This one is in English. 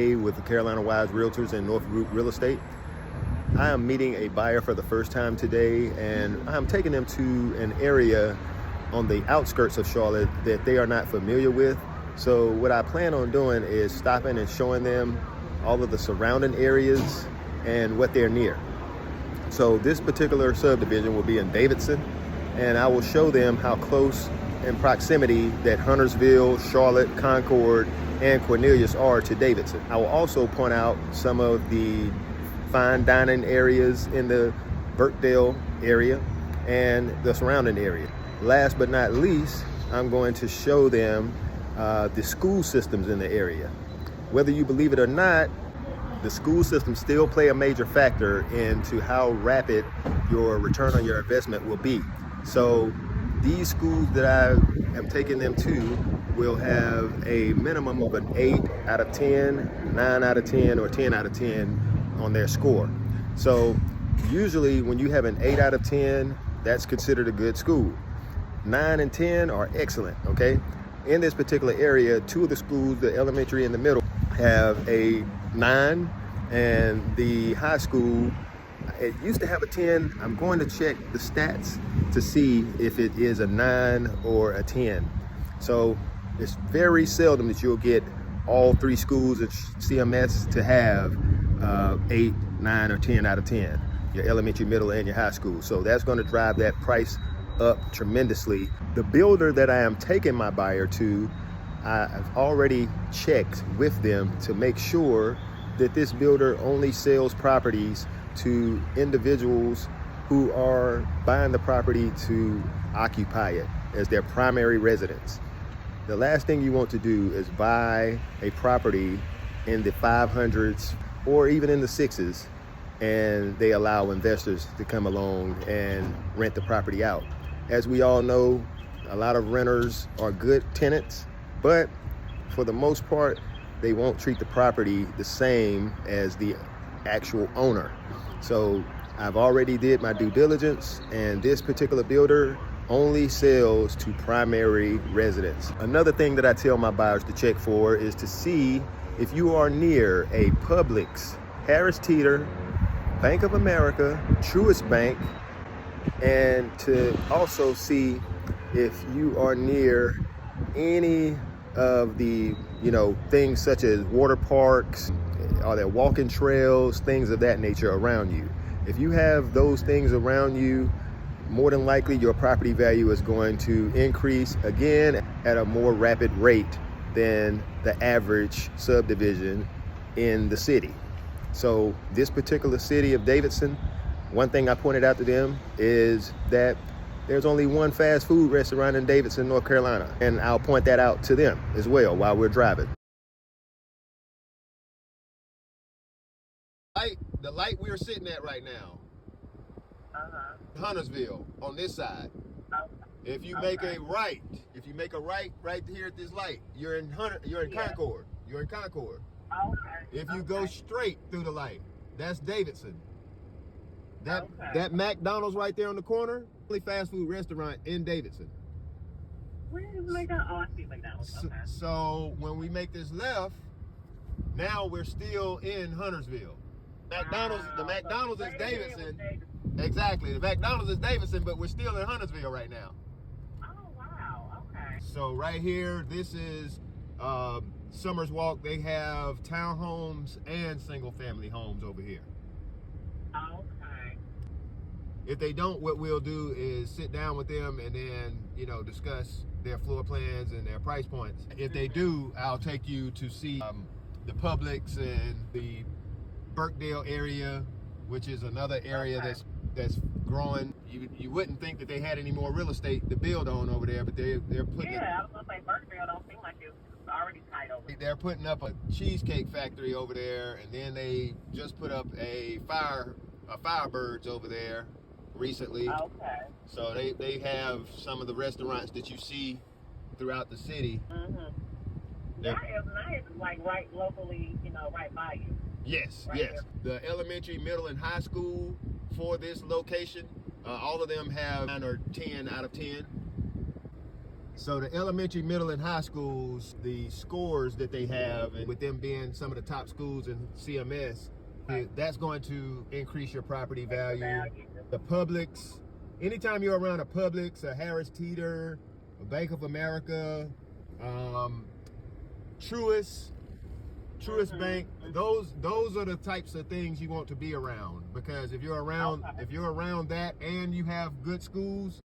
With the Carolina Wise Realtors and North Group Real Estate. I am meeting a buyer for the first time today, and I'm taking them to an area on the outskirts of Charlotte that they are not familiar with. So what I plan on doing is stopping and showing them all of the surrounding areas and what they're near. So this particular subdivision will be in Davidson, and I will show them how close in proximity that Huntersville, Charlotte, Concord, and Cornelius are to Davidson. I will also point out some of the fine dining areas in the Burkdale area and the surrounding area. Last but not least, I'm going to show them the school systems in the area. Whether you believe it or not, the school systems still play a major factor into how rapid your return on your investment will be. So these schools that I am taking them to will have a minimum of an 8 out of 10, 9 out of 10, or 10 out of 10 on their score. So usually when you have an 8 out of 10, that's considered a good school. 9 and 10 are excellent, okay? In this particular area, 2 of the schools, the elementary and the middle, have a 9, and the high school, it used to have a 10. I'm going to check the stats to see if it is a 9 or a 10. So it's very seldom that you'll get all 3 schools at CMS to have 8, 9, or 10 out of 10, your elementary, middle, and your high school. So that's going to drive that price up tremendously. The builder that I am taking my buyer to, I've already checked with them to make sure that this builder only sells properties to individuals who are buying the property to occupy it as their primary residence. The last thing you want to do is buy a property in the 500s or even in the 6s, and they allow investors to come along and rent the property out. As we all know, a lot of renters are good tenants, but for the most part, they won't treat the property the same as the actual owner. So I've already did my due diligence, and this particular builder only sells to primary residents. Another thing that I tell my buyers to check for is to see if you are near a Publix, Harris Teeter, Bank of America, Truist Bank, and to also see if you are near any of the, things such as water parks, are there walking trails, things of that nature around you. If you have those things around you, more than likely your property value is going to increase again at a more rapid rate than the average subdivision in the city. So this particular city of Davidson, one thing I pointed out to them is that there's only one fast food restaurant in Davidson, North Carolina. And I'll point that out to them as well while we're driving. The light we're sitting at right now, Huntersville, on this side. If you make a right, right here at this light, you're in Concord. You're in Concord. If you go straight through the light, that's Davidson. That McDonald's right there on the corner, only fast food restaurant in Davidson. Where is McDonald's? Oh, I see McDonald's. Okay. So when we make this left, now we're still in Huntersville. The McDonald's is Davidson. Exactly. The McDonald's is Davidson, but we're still in Huntersville right now. Oh, wow. Okay. So right here, this is Summers Walk. They have townhomes and single family homes over here. Okay. If they don't, what we'll do is sit down with them and then, discuss their floor plans and their price points. If they do, I'll take you to see the Publix and the Burkdale area, which is another area that's growing. You wouldn't think that they had any more real estate to build on over there, but they're putting I was gonna say Burkdale don't seem like it's already tight over there. They're putting up a cheesecake factory over there, and then they just put up a Firebirds over there recently. Okay. So they have some of the restaurants that you see throughout the city. That is nice, like right locally, right by you. Yes, right yes. The elementary, middle, and high school for this location, all of them have 9 or 10 out of 10. So the elementary, middle, and high schools, the scores that they have, and with them being some of the top schools in CMS, that's going to increase your property value. The Publix, anytime you're around a Publix, a Harris Teeter, a Bank of America, Truist Bank, those are the types of things you want to be around, because if you're around that and you have good schools,